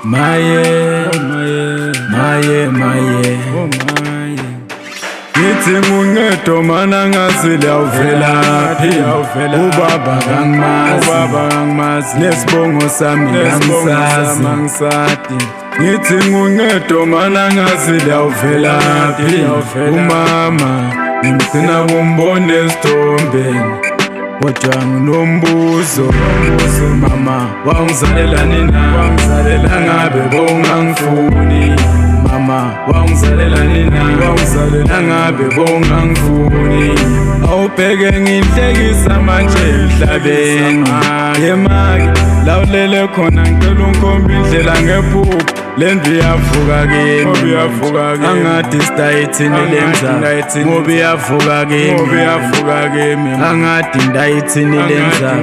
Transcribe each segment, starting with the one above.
maye ngithi nguncedo mana ngazi liyawuvelaphi ubaba kangimazi nesibongo sami angisazi ngithi nguncedo mana ngazi liyawuvelaphi umama ngimgcina kumbona esithombeni kodwa nginombuzo mama wangizalelani na ngabe bongangifuni mama wangizalelani na ngabe bongangifuni awubheke ngihlekisa manje emhlabeni yemaki lawulele khona ngicela ungikhombe indlela ngephupho lendlu iyavuka kimi angathi sidayithini lenza ngoba iyavuka kimi angathi ndayithini lenza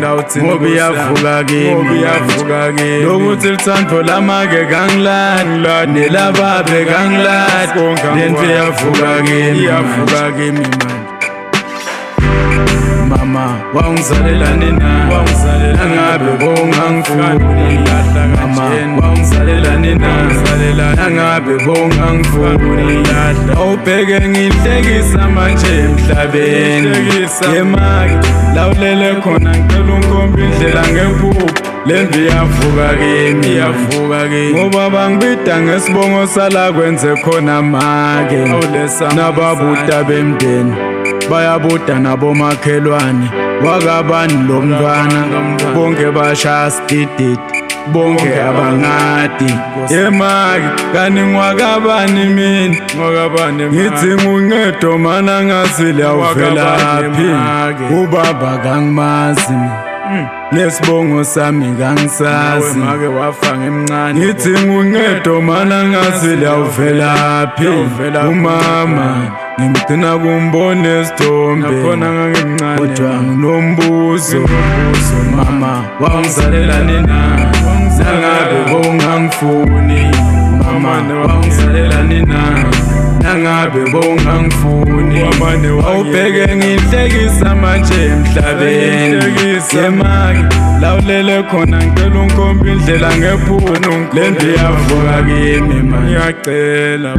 ngoba iyavuka kimi lokuthi lithando lama-ke kangilahli nelababe kangilahli lendlu iyavuka kimi mama wangizalelani na ngabe bongangifuni mama wangizalelani na ngabe bongangifuni awubheke ngihlekisa manje emhlabeni yemaki lawulele khona ngicela ungikhombe indlela ngephupho lendlu iyavuka kimi ngoba bangibida ngesibongo sala kwenze khona make nababuda bemndeni bayabuda nabomakhelwane wakabani lo mntwana bonke bashaya sidididi bonke abangadi yemaki kani ngwakabani mina ngithi nguncedo mana ngazi liyawuvelaphi ubaba kangimazi nesibongo sami kangisazi ngithi nguncedo mana ngazi liyawuvelaphi umama ngimgcina kumbona esithombe kodwa nginombuzo mama wangizalelani na ngabe bongangifuni mama wangizalelani na ngabe bongangifuni awubheke ngihlekisa manje emhlabeni yemaki lawulele khona ngicela ungikhombe indlela ngephupho lendlu iyavuka kimi ngiyacela